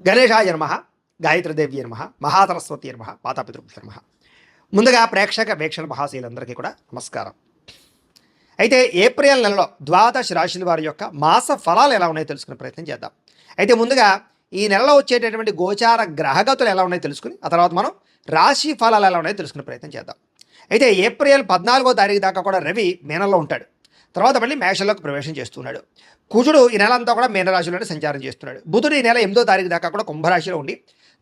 గణేశాయ నమః, గాయత్రీదేవి నమః, మహాసరస్వతి నమః, మాతాపితృభ్యో నమః. ముందుగా ప్రేక్షక వీక్షణ మహాశీలందరికీ కూడా నమస్కారం. అయితే ఏప్రిల్ నెలలో ద్వాదశ రాశుల వారి యొక్క మాస ఫలాలు ఎలా ఉన్నాయో తెలుసుకునే ప్రయత్నం చేద్దాం. అయితే ముందుగా ఈ నెలలో వచ్చేటటువంటి గోచార గ్రహగతులు ఎలా ఉన్నాయో తెలుసుకుని ఆ తర్వాత మనం రాశి ఫలాలు ఎలా ఉన్నాయో తెలుసుకునే ప్రయత్నం చేద్దాం. అయితే ఏప్రిల్ 14వ తారీఖు దాకా కూడా రవి మీనంలో ఉంటాడు. తర్వాత మళ్ళీ మేషంలోకి ప్రవేశం చేస్తున్నాడు. కుజుడు ఈ నెల అంతా కూడా మీనరాశిలోనే సంచారం చేస్తున్నాడు. బుధుడు ఈ నెల 8వ తారీఖు దాకా కూడా కుంభరాశిలో ఉండి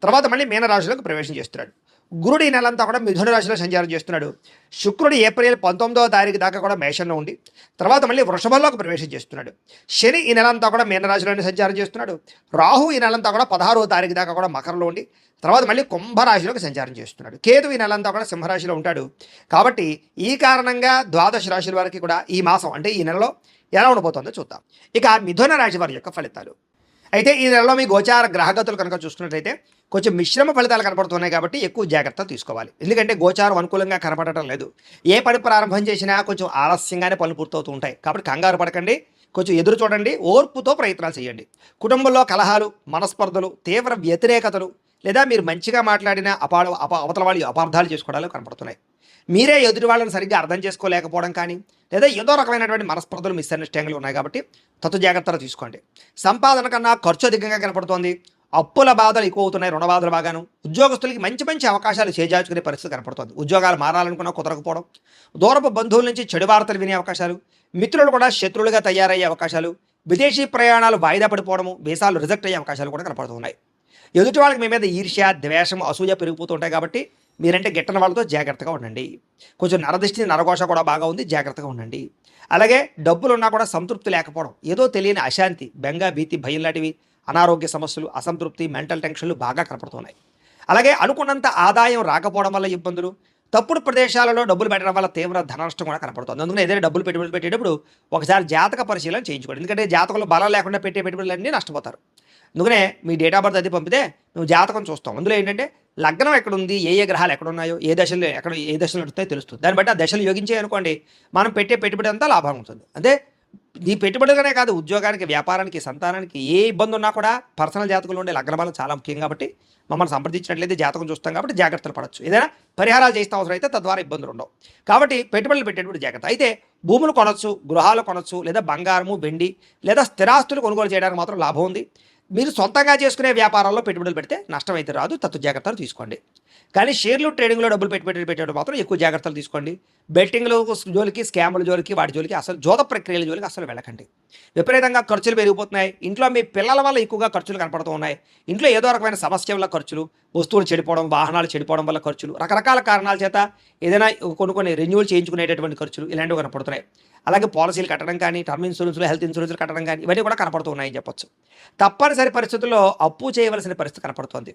తర్వాత మళ్ళీ మీనరాశిలోకి ప్రవేశం చేస్తున్నాడు. గురుడు ఈ నెలంతా కూడా మిథున రాశిలో సంచారం చేస్తున్నాడు. శుక్రుడు ఏప్రిల్ 19వ తారీఖు దాకా కూడా మేషంలో ఉండి తర్వాత మళ్ళీ వృషభంలోకి ప్రవేశం చేస్తున్నాడు. శని ఈ నెలంతా కూడా మీనరాశిలోనే సంచారం చేస్తున్నాడు. రాహు ఈ నెలంతా కూడా 16వ తారీఖు దాకా కూడా మకరంలో ఉండి తర్వాత మళ్ళీ కుంభరాశిలోకి సంచారం చేస్తున్నాడు. కేతు ఈ నెలంతా కూడా సింహరాశిలో ఉంటాడు. కాబట్టి ఈ కారణంగా ద్వాదశ రాశుల వారికి కూడా ఈ మాసం అంటే ఈ నెలలో ఎలా ఉండబోతుందో చూద్దాం. ఇక మిథున రాశి వారి యొక్క ఫలితాలు. అయితే ఈ నెలలో మీ గోచార గ్రహగతులు కనుక చూసుకున్నట్లయితే కొంచెం మిశ్రమ ఫలితాలు కనపడుతున్నాయి కాబట్టి ఎక్కువ జాగ్రత్తలు తీసుకోవాలి. ఎందుకంటే గోచారం అనుకూలంగా కనపడటం లేదు. ఏ పని ప్రారంభం చేసినా కొంచెం ఆలస్యంగానే పనులు పూర్తవుతూ ఉంటాయి. కాబట్టి కంగారు పడకండి, కొంచెం ఎదురు చూడండి, ఓర్పుతో ప్రయత్నాలు చేయండి. కుటుంబంలో కలహాలు, మనస్పర్ధలు, తీవ్ర వ్యతిరేకతలు లేదా మీరు మంచిగా మాట్లాడిన అవతల వాళ్ళు అపార్థాలు చేసుకోవడాలు కనపడుతున్నాయి. మీరే ఎదుటి వాళ్ళని సరిగ్గా అర్థం చేసుకోలేకపోవడం కానీ లేదా ఏదో రకమైనటువంటి మనస్పర్ధలు మిస్అండర్స్టాండింగ్లు ఉన్నాయి కాబట్టి తత్తు జాగ్రత్తలు తీసుకోండి. సంపాదన కన్నా ఖర్చు అధికంగా కనపడుతోంది. అప్పుల బాధలు ఎక్కువ అవుతున్నాయి, రుణ బాధలు బాగాను. ఉద్యోగస్తులకి మంచి మంచి అవకాశాలు చేజార్చుకునే పరిస్థితి కనపడుతుంది. ఉద్యోగాలు మారాలనుకున్నా కుదరకపోవడం, దూరపు బంధువుల నుంచి చెడు వార్తలు వినే అవకాశాలు, మిత్రులు కూడా శత్రువులుగా తయారయ్యే అవకాశాలు, విదేశీ ప్రయాణాలు వాయిదా పడిపోవడం, వీసాలు రిజెక్ట్ అయ్యే అవకాశాలు కూడా కనపడుతున్నాయి. ఎదుటి వాళ్ళకి మీ మీద ఈర్ష్య, ద్వేషం, అసూయ పెరిగిపోతుంటాయి కాబట్టి మీరంటే గిట్టని వాళ్ళతో జాగ్రత్తగా ఉండండి. కొంచెం నరదృష్టి, నరఘోష కూడా బాగా ఉంది, జాగ్రత్తగా ఉండండి. అలాగే డబ్బులు ఉన్నా కూడా సంతృప్తి లేకపోవడం, ఏదో తెలియని అశాంతి, బెంగ, భీతి, భయం లాంటివి, అనారోగ్య సమస్యలు, అసంతృప్తి, మెంటల్ టెన్షన్లు బాగా కనపడుతున్నాయి. అలాగే అనుకున్నంత ఆదాయం రాకపోవడం వల్ల ఇబ్బందులు, తప్పుడు ప్రదేశాలలో డబ్బులు పెట్టడం వల్ల తీవ్ర ధన నష్టం కూడా కనపడుతుంది. అందుకని ఏదైనా డబ్బులు పెట్టుబడులు పెట్టేటప్పుడు ఒకసారి జాతక పరిశీలన చేయించుకోండి. ఎందుకంటే జాతకంలో బలం లేకుండా పెట్టే పెట్టుబడులన్నీ నష్టపోతారు. అందుకనే మీ డేట్ ఆఫ్ బర్త్ అది పంపితే మేము జాతకం చూస్తాం. అందులో ఏంటంటే లగ్నం ఎక్కడుంది, ఏ ఏ గ్రహాలు ఎక్కడున్నాయో, ఏ దశలు నడుస్తాయో తెలుస్తుంది. దాన్ని బట్టి ఆ దశలు యోగించాయి అనుకోండి, మనం పెట్టే పెట్టుబడి అంతా లాభం ఉంటుంది. అంటే ఈ పెట్టుబడులనే కాదు, ఉద్యోగానికి, వ్యాపారానికి, సంతానానికి ఏ ఇబ్బంది ఉన్నా కూడా పర్సనల్ జాతకంలో ఉండే లగ్న బలం చాలా ముఖ్యం కాబట్టి మమ్మల్ని సంప్రదించినట్లయితే జాతకం చూస్తాం కాబట్టి జాగ్రత్తలు పడవచ్చు. ఏదైనా పరిహారాలు చేస్తే అవసరం అయితే తద్వారా ఇబ్బందులు ఉండవు. కాబట్టి పెట్టుబడులు పెట్టేటప్పుడు జాగ్రత్త. అయితే భూములు కొనొచ్చు, గృహాలు కొనొచ్చు, లేదా బంగారము, వెండి లేదా స్థిరాస్తులు కొనుగోలు చేయడానికి మాత్రం లాభం ఉంది. మీరు సొంతంగా చేసుకునే వ్యాపారాల్లో పెట్టుబడులు పెడితే నష్టం అయితే రాదు, తత్తు జాగ్రత్తలు తీసుకోండి. కానీ షేర్లు, ట్రేడింగ్లో డబ్బులు పెట్టేటప్పుడు మాత్రం ఎక్కువ జాగ్రత్తలు తీసుకోండి. బెట్టింగ్లు జోలికి, స్కాముల జోలికి, వాటి జోలికి అసలు జోద ప్రక్రియల జోలికి అసలు వెళ్ళకండి. విపరీతంగా ఖర్చులు పెరిగిపోతున్నాయి. ఇంట్లో మీ పిల్లల వల్ల ఎక్కువగా ఖర్చులు కనపడుతూ ఉన్నాయి. ఇంట్లో ఏదో రకమైన సమస్య వల్ల ఖర్చులు, వస్తువులు చెడిపోవడం, వాహనాలు చెడిపోవడం వల్ల ఖర్చులు, రకరకాల కారణాల చేత ఏదైనా కొన్ని రెన్యూవల్ చేయించుకునేటటువంటి ఖర్చులు ఇలాంటివి కనపడుతున్నాయి. అలాగే పాలసీలు కట్టడం కానీ, టర్మ్ ఇన్సూరెన్స్లు, హెల్త్ ఇన్సూరెన్స్లు కట్టడం కానీ ఇవన్నీ కూడా కనపడుతూ ఉన్నాయని చెప్పొచ్చు. తప్పనిసరి పరిస్థితుల్లో అప్పు చేయవలసిన పరిస్థితి కనపడుతోంది.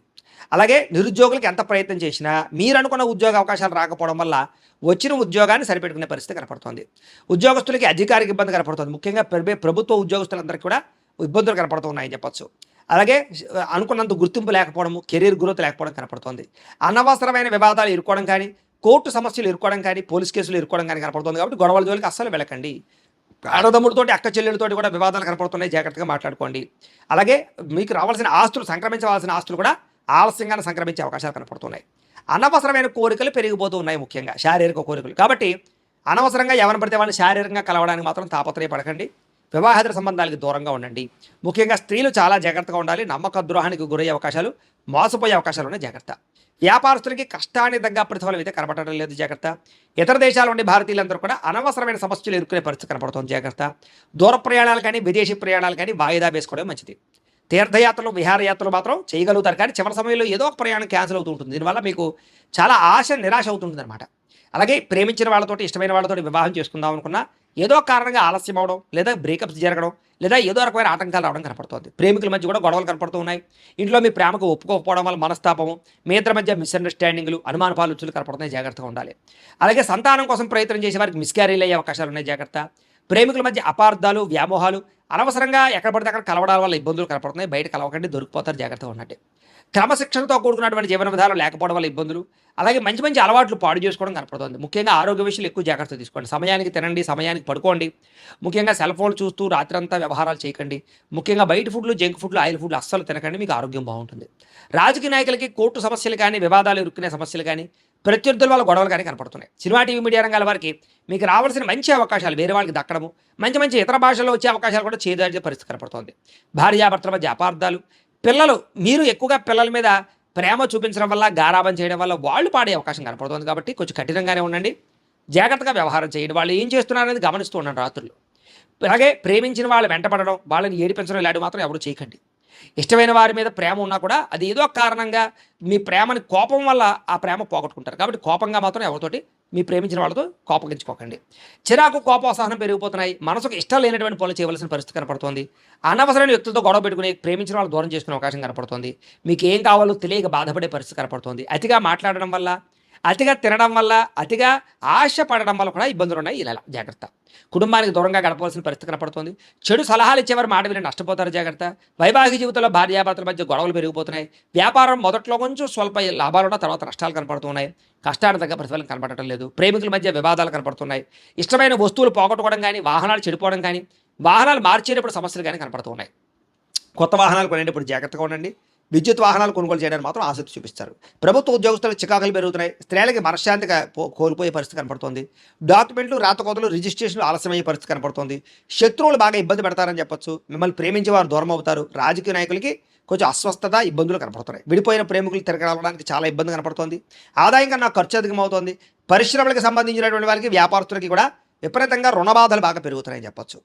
అలాగే నిరుద్యోగులకు ఎంత ప్రయత్నం చేసినా మీరు అనుకున్న ఉద్యోగ అవకాశాలు రాకపోవడం వల్ల వచ్చిన ఉద్యోగాన్ని సరిపెట్టుకునే పరిస్థితి కనపడుతోంది. ఉద్యోగస్తులకి అధికారిక ఇబ్బంది కనపడుతుంది. ముఖ్యంగా ప్రభుత్వ ఉద్యోగస్తులందరికీ కూడా ఇబ్బందులు కనపడుతున్నాయని చెప్పొచ్చు. అలాగే అనుకున్నంత గుర్తింపు లేకపోవడము, కెరీర్ గ్రోత్ లేకపోవడం కనపడుతోంది. అనవసరమైన వివాదాలు ఇరుక్కోవడం కానీ, కోర్టు సమస్యలు ఇరుక్కోవడం కానీ, పోలీస్ కేసులు ఇరుక్కోవడం కానీ కనపడుతుంది. కాబట్టి గొడవల జోలికి అస్సలు వెళ్ళకండి. అన్నదమ్ముడితోటి, అక్క చెల్లెలతోటి కూడా వివాదాలు కనపడుతున్నాయి, జాగ్రత్తగా మాట్లాడుకోండి. అలాగే మీకు రావాల్సిన ఆస్తులు, సంక్రమించవలసిన ఆస్తులు కూడా ఆలస్యంగానే సంక్రమించే అవకాశాలు కనపడుతున్నాయి. అనవసరమైన కోరికలు పెరిగిపోతూ ఉన్నాయి, ముఖ్యంగా శారీరక కోరికలు. కాబట్టి అనవసరంగా ఎవరిని పడితే వాళ్ళని శారీరకంగా కలవడానికి మాత్రం తాపత్రయపడకండి. వివాహేతర సంబంధాలకు దూరంగా ఉండండి. ముఖ్యంగా స్త్రీలు చాలా జాగ్రత్తగా ఉండాలి. నమ్మక ద్రోహానికి గురయ్యే అవకాశాలు, మోసపోయే అవకాశాలు ఉన్నాయి, జాగ్రత్త. వ్యాపారస్తులకి కష్టానికి తగ్గ ప్రతిఫలం అయితే కనపడటం లేదు, జాగ్రత్త. ఇతర దేశాల నుండి భారతీయులందరూ కూడా అనవసరమైన సమస్యలు ఎదుర్కొనే పరిస్థితి కనపడుతుంది, జాగ్రత్త. దూర ప్రయాణాలు కానీ, విదేశీ ప్రయాణాలు కానీ వాయిదా వేసుకోవడం మంచిది. తీర్థయాత్రలు, విహారయాత్రలు మాత్రం చేయగలుగుతారు, కానీ చివరి సమయంలో ఏదో ఒక ప్రయాణం క్యాన్సిల్ అవుతూ ఉంటుంది. దీనివల్ల మీకు చాలా నిరాశ అవుతుంటుంది అనమాట. అలాగే ప్రేమించిన వాళ్ళతోటి, ఇష్టమైన వాళ్ళతోటి వివాహం చేసుకుందాం అనుకున్నా ఏదో కారణంగా ఆలస్యం అవడం, లేదా బ్రేకప్స్ జరగడం, లేదా ఏదో రకమైన ఆటంకాలు రావడం కనపడుతుంది. ప్రేమికుల మధ్య కూడా గొడవలు కనపడుతూ ఉన్నాయి. ఇంట్లో మీ ప్రేమకు ఒప్పుకోకపోవడం వల్ల మనస్తాపము, మీ ఇద్దరి మధ్య మిస్అండర్స్టాండింగ్లు, అనుమానపాలు కనపడుతున్నాయి, జాగ్రత్తగా ఉండాలి. అలాగే సంతానం కోసం ప్రయత్నం చేసే వారికి మిస్క్యారీలు అయ్యే అవకాశాలు ఉన్నాయి, జాగ్రత్త. ప్రేమికుల మధ్య అపార్థాలు, వ్యామోహాలు, అనవసరంగా ఎక్కడ పడితే అక్కడ కలవడాల వల్ల ఇబ్బందులు కనపడుతున్నాయి. బయట కలవకండి, దొరికిపోతారు, జాగ్రత్తగా ఉండండి. క్రమశిక్షణతో కూడుకున్నటువంటి జీవన విధానం లేకపోవడం వల్ల ఇబ్బందులు, అలాగే మంచి మంచి అలవాట్లు పాడు చేసుకోవడం కనపడుతుంది. ముఖ్యంగా ఆరోగ్య విషయాలు ఎక్కువ జాగ్రత్త తీసుకోండి. సమయానికి తినండి, సమయానికి పడుకోండి. ముఖ్యంగా సెల్ ఫోన్లు చూస్తూ రాత్రంతా వ్యవహారాలు చేయకండి. ముఖ్యంగా బయట ఫుడ్లు, జంక్ ఫుడ్లు, ఆయిల్ ఫుడ్లు అస్సలు తినకండి, మీకు ఆరోగ్యం బాగుంటుంది. రాజకీయ నాయకులకి కోర్టు సమస్యలు కానీ, వివాదాలు ఇరుక్కునే సమస్యలు కానీ, ప్రత్యర్థుల వల్ల గొడవలు కానీ కనపడుతున్నాయి. సినిమా, టీవీ, మీడియా రంగాల వారికి మీకు రావాల్సిన మంచి అవకాశాలు వేరే వాళ్ళకి దక్కడము, మంచి మంచి ఇతర భాషల్లో వచ్చే అవకాశాలు కూడా చేదాడే పరిస్థితి కనపడుతోంది. భార్యాభర్తల మధ్య అపార్థాలు, పిల్లలు మీరు ఎక్కువగా పిల్లల మీద ప్రేమ చూపించడం వల్ల, గారాబం చేయడం వల్ల వాళ్ళు పాడే అవకాశం కనపడుతుంది. కాబట్టి కొంచెం కఠినంగానే ఉండండి, జాగ్రత్తగా వ్యవహారం చేయండి. వాళ్ళు ఏం చేస్తున్నారనేది గమనిస్తూ ఉండండి రాత్రులు. అలాగే ప్రేమించిన వాళ్ళు వెంటపడడం, వాళ్ళని ఏడిపించడం ఇలాంటివి మాత్రం ఎవరు చేయకండి. ఇష్టమైన వారి మీద ప్రేమ ఉన్నా కూడా అది ఏదో కారణంగా మీ ప్రేమని కోపం వల్ల ఆ ప్రేమ పోగొట్టుకుంటారు. కాబట్టి కోపంగా మాత్రం ఎవరితోటి మీ ప్రేమించిన వాళ్ళతో కోపగించుకోకండి. చిరాకు, కోపం, అసహనం పెరిగిపోతున్నాయి. మనసుకు ఇష్టం లేనటువంటి పనులు చేయవలసిన పరిస్థితి కనపడుతోంది. అనవసరమైన వ్యక్తులతో గొడవ పెట్టుకుని ప్రేమించిన వాళ్ళు దూరం చేసుకునే అవకాశం కనపడుతుంది. మీకు ఏం కావాలో తెలియక బాధపడే పరిస్థితి కనపడుతుంది. అతిగా మాట్లాడడం వల్ల, అతిగా తినడం వల్ల, అతిగా ఆశ పడడం వల్ల కూడా ఇబ్బందులు ఉన్నాయి. ఇలా జాగ్రత్త. కుటుంబానికి దూరంగా గడపవలసిన పరిస్థితి కనపడుతుంది. చెడు సలహాలు ఇచ్చేవారు మాట విని నష్టపోతారు, జాగ్రత్త. వైవాహిక జీవితంలో భార్యాభర్తల మధ్య గొడవలు పెరిగిపోతున్నాయి. వ్యాపారం మొదట్లో కొంచెం స్వల్ప లాభాలున్న తర్వాత నష్టాలు కనపడుతున్నాయి. కష్టానికి తగ్గ ప్రతిఫలం కనపడటం లేదు. ప్రేమికుల మధ్య వివాదాలు కనపడుతున్నాయి. ఇష్టమైన వస్తువులు పోగొట్టుకోవడం కానీ, వాహనాలు చెడిపోవడం కానీ, వాహనాలు మార్చేటప్పుడు సమస్యలు కానీ కనపడుతున్నాయి. కొత్త వాహనాలు కొనేటప్పుడు జాగ్రత్తగా ఉండండి. విద్యుత్ వాహనాలు కొనుగోలు చేయడానికి మాత్రం ఆసక్తి చూపిస్తారు. ప్రభుత్వ ఉద్యోగస్తులకు చికాకులు పెరుగుతున్నాయి. స్త్రీలకి మనశ్శాంతిగా కోల్పోయే పరిస్థితి కనపడుతుంది. డాక్యుమెంట్లు, రాతకోతలు, రిజిస్ట్రేషన్లు ఆలస్యమయ్యే పరిస్థితి కనపడుతుంది. శత్రువులు బాగా ఇబ్బంది పెడతారని చెప్పొచ్చు. మిమ్మల్ని ప్రేమించే వారు దూరం అవుతారు. రాజకీయ నాయకులకి కొంచెం అస్వస్థత, ఇబ్బందులు కనపడుతున్నాయి. విడిపోయిన ప్రేమికులు తిరగడానికి చాలా ఇబ్బంది కనపడుతుంది. ఆదాయం కన్నా ఖర్చు అధికమవుతోంది. పరిశ్రమలకు సంబంధించినటువంటి వారికి, వ్యాపారస్తులకి కూడా విపరీతంగా రుణబాధలు బాగా పెరుగుతున్నాయని చెప్పొచ్చు.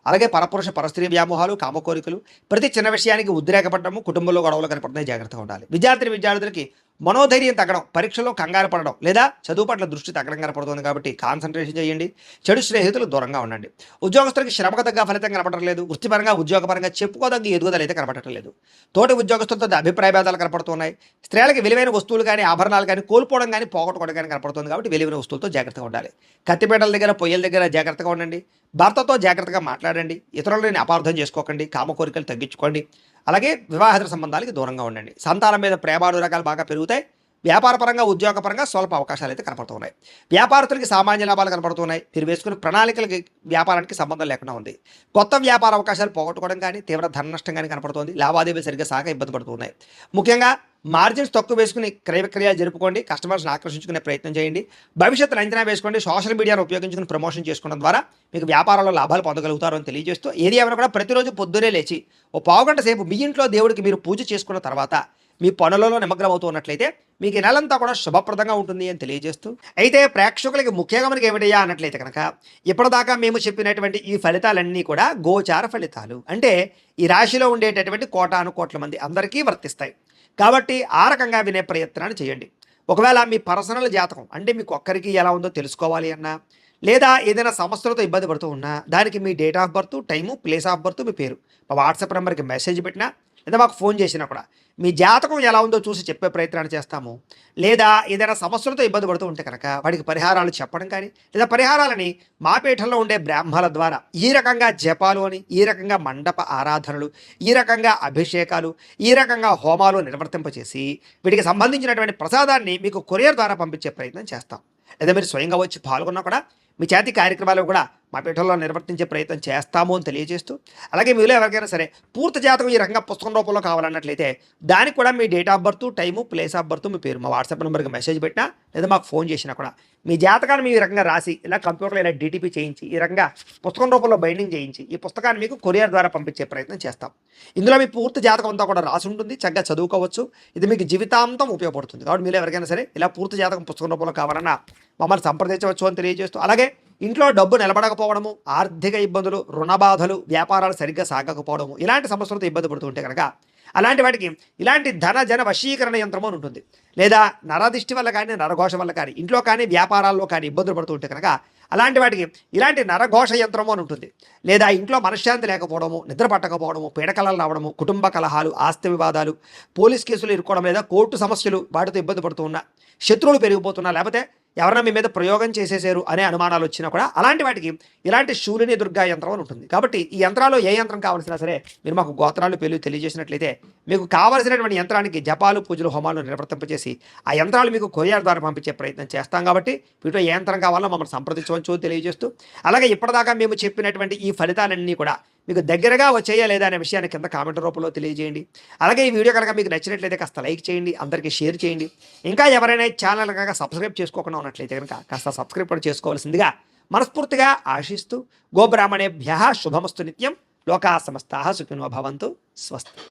అలాగే పరపురుష పరస్త్రీ వ్యామోహాలు, కామకోరికలు, ప్రతి చిన్న విషయానికి ఉద్రేకపడము, కుటుంబంలో గొడవలు కనపడుతున్నాయి, జాగ్రత్తగా ఉండాలి. విద్యార్థులకి మనోధైర్యం తగ్గడం, పరీక్షలో కంగారు పడడం లేదా చదువు పట్ల దృష్టి తగ్గడం కనపడుతుంది. కాబట్టి కాన్సన్ట్రేషన్ చేయండి. చెడు స్నేహితులు దూరంగా ఉండండి. ఉద్యోగస్తులకి శ్రమకు తగ్గ ఫలితం కనపడటం లేదు. వృత్తిపరంగా, ఉద్యోగపరంగా చెప్పుకోదగ్గ ఎదుగుదల అయితే కనపడటం లేదు. తోటి ఉద్యోగస్తులతో అభిప్రాయ భేదాలు కనపడుతున్నాయి. స్త్రీలకి విలువైన వస్తువులు కానీ, ఆభరణాలు కానీ కోల్పోవడం కానీ, పోగొట్టుకోవడం కానీ కనపడుతుంది. కాబట్టి విలువైన వస్తువులతో జాగ్రత్తగా ఉండాలి. కత్తిపేటల దగ్గర, పొయ్యల దగ్గర జాగ్రత్తగా ఉండండి. భర్తతో జాగ్రత్తగా మాట్లాడండి. ఇతరులని అపార్థం చేసుకోకండి. కామకోరికలు తగ్గించుకోండి. అలాగే వివాహేతర సంబంధాలకి దూరంగా ఉండండి. సంతానం మీద ప్రేమానురాగాలు బాగా పెరుగుతాయి. వ్యాపారపరంగా, ఉద్యోగపరంగా స్వల్ప అవకాశాలు అయితే కనపడుతున్నాయి. వ్యాపారస్తులకి సామాన్య లాభాలు కనపడుతున్నాయి. మీరు వేసుకునే ప్రణాళికలకి వ్యాపారానికి సంబంధం లేకుండా ఉంది. కొత్త వ్యాపార అవకాశాలు పోగొట్టుకోవడం కానీ, తీవ్ర ధన నష్టం కానీ కనపడుతుంది. లావాదేవీలు సరిగ్గా సాగ ఇబ్బంది పడుతున్నాయి. ముఖ్యంగా మార్జిన్స్ తక్కువ వేసుకుని క్రయ విక్రయాలు జరుపుకోండి. కస్టమర్స్ని ఆకర్షించుకునే ప్రయత్నం చేయండి. భవిష్యత్తును అంచనా వేసుకోండి. సోషల్ మీడియాను ఉపయోగించుకుని ప్రమోషన్ చేసుకోవడం ద్వారా మీకు వ్యాపారంలో లాభాలు పొందగలుగుతారు అని తెలియజేస్తూ, ఏది ఏమైనా కూడా ప్రతిరోజు పొద్దునే లేచి ఓ పావుగంట సేపు మీ ఇంట్లో దేవుడికి మీరు పూజ చేసుకున్న తర్వాత మీ పనులలో నిమగ్నమవుతూ ఉన్నట్లయితే మీకు ఈ నెలంతా కూడా శుభప్రదంగా ఉంటుంది అని తెలియజేస్తూ, అయితే ప్రేక్షకులకి ముఖ్యంగా మనకి ఏమిటయ్యా అన్నట్లయితే కనుక, ఇప్పటిదాకా మేము చెప్పినటువంటి ఈ ఫలితాలన్నీ కూడా గోచార ఫలితాలు. అంటే ఈ రాశిలో ఉండేటటువంటి కోటాను కోట్ల మంది అందరికీ వర్తిస్తాయి. కాబట్టి ఆ రకంగా వినే ప్రయత్నాన్ని చేయండి. ఒకవేళ మీ పర్సనల్ జాతకం అంటే మీకు ఒక్కరికి ఎలా ఉందో తెలుసుకోవాలి అన్నా, లేదా ఏదైనా సమస్యలతో ఇబ్బంది పడుతూ ఉన్నా, దానికి మీ date of birth, time, place of birth, మీ పేరు మా వాట్సాప్ నెంబర్కి మెసేజ్ పెట్టినా, లేదా మాకు ఫోన్ చేసినా కూడా మీ జాతకం ఎలా ఉందో చూసి చెప్పే ప్రయత్నాన్ని చేస్తాము. లేదా ఏదైనా సమస్యలతో ఇబ్బంది పడుతూ ఉంటే కనుక వాటికి పరిహారాలు చెప్పడం కానీ, లేదా పరిహారాలని మా పీఠంలో ఉండే బ్రాహ్మణుల ద్వారా ఈ రకంగా జపాలు అని, ఈ రకంగా మండప ఆరాధనలు, ఈ రకంగా అభిషేకాలు, ఈ రకంగా హోమాలు నిర్వర్తింపచేసి వీటికి సంబంధించినటువంటి ప్రసాదాన్ని మీకు కొరియర్ ద్వారా పంపించే ప్రయత్నం చేస్తాం. లేదా మీరు స్వయంగా వచ్చి పాల్గొన్నా కూడా మీ చేతి కార్యక్రమాలు కూడా మా పీఠంలో నిర్వర్తించే ప్రయత్నం చేస్తాము అని తెలియజేస్తూ, అలాగే మీలో ఎవరికైనా సరే పూర్తి జాతకం ఈ రకంగా పుస్తకం రూపంలో కావాలన్నట్లయితే దానికి కూడా మీ date of birth, time, place of birth, మీ పేరు మా వాట్సాప్ నెంబర్కి మెసేజ్ పెట్టినా, లేదా మాకు ఫోన్ చేసినా కూడా మీ జాతకాన్ని మీ రకంగా రాసి ఇలా కంప్యూటర్లో ఇలా డిటిపి చేయించి ఈ రకంగా పుస్తకం రూపంలో బైండింగ్ చేయించి ఈ పుస్తకాన్ని మీకు కొరియర్ ద్వారా పంపించే ప్రయత్నం చేస్తాం. ఇందులో మీ పూర్తి జాతకం అంతా కూడా రాసి ఉంటుంది. చక్కగా చదువుకోవచ్చు. ఇది మీకు జీవితాంతం ఉపయోగపడుతుంది. కాబట్టి మీరు ఎవరికైనా సరే ఇలా పూర్తి జాతకం పుస్తకం రూపంలో కావాలన్నా మమ్మల్ని సంప్రదించవచ్చు అని తెలియజేస్తూ, అలాగే ఇంట్లో డబ్బు నిలబడకపోవడము, ఆర్థిక ఇబ్బందులు, రుణబాధలు, వ్యాపారాలు సరిగ్గా సాగకపోవడము, ఇలాంటి సమస్యలతో ఇబ్బంది పడుతుంటే కనుక అలాంటి వాటికి ఇలాంటి ధన జన వశీకరణ యంత్రము అని ఉంటుంది. లేదా నరదిష్టి వల్ల కానీ, నరఘోష వల్ల కానీ, ఇంట్లో కానీ వ్యాపారాల్లో కానీ ఇబ్బందులు పడుతుంటే కనుక అలాంటి వాటికి ఇలాంటి నరఘోష యంత్రము అని ఉంటుంది. లేదా ఇంట్లో మనశ్శాంతి లేకపోవడము, నిద్ర పట్టకపోవడము, పీడకలలు రావడము, కుటుంబ కలహాలు, ఆస్తి వివాదాలు, పోలీస్ కేసులు ఇరుక్కోవడం, లేదా కోర్టు సమస్యలు వాటితో ఇబ్బంది పడుతూ ఉన్నా, శత్రువులు పెరిగిపోతున్నా, లేకపోతే ఎవరైనా మీ మీద ప్రయోగం చేసేసారు అనే అనుమానాలు వచ్చినా కూడా అలాంటి వాటికి ఇలాంటి శూలిని దుర్గా యంత్రం అని ఉంటుంది. కాబట్టి ఈ యంత్రాలు ఏ యంత్రం కావాల్సినా సరే మీరు మాకు గోత్రాలు పేర్లు తెలియజేసినట్లయితే మీకు కావాల్సినటువంటి యంత్రానికి జపాలు పూజలు హోమాలు నిర్వర్తింపచేసి ఆ యంత్రాలు మీకు కొరియర్ ద్వారా పంపించే ప్రయత్నం చేస్తాం. కాబట్టి వీటిలో ఏ యంత్రం కావాలో మమ్మల్ని సంప్రదించవచ్చు తెలియజేస్తూ, అలాగే ఇప్పటిదాకా మేము చెప్పినటువంటి ఈ ఫలితాలన్నీ కూడా మీకు దగ్గరగా వచ్చేయా లేదా అనే విషయాన్ని కింద కామెంట్ రూపంలో తెలియజేయండి. అలాగే ఈ వీడియో కనుక మీకు నచ్చినట్లయితే కాస్త లైక్ చేయండి, అందరికీ షేర్ చేయండి. ఇంకా ఎవరైనా ఛానల్ కనుక సబ్స్క్రైబ్ చేసుకోకుండా ఉన్నట్లయితే కనుక కాస్త సబ్స్క్రైబ్ కూడా చేసుకోవాల్సిందిగా మనస్ఫూర్తిగా ఆశిస్తూ, గోబ్రాహ్మణేభ్యః శుభమస్తు నిత్యం, లోకా సమస్తాః సుఖినో భవంతు, స్వస్తి.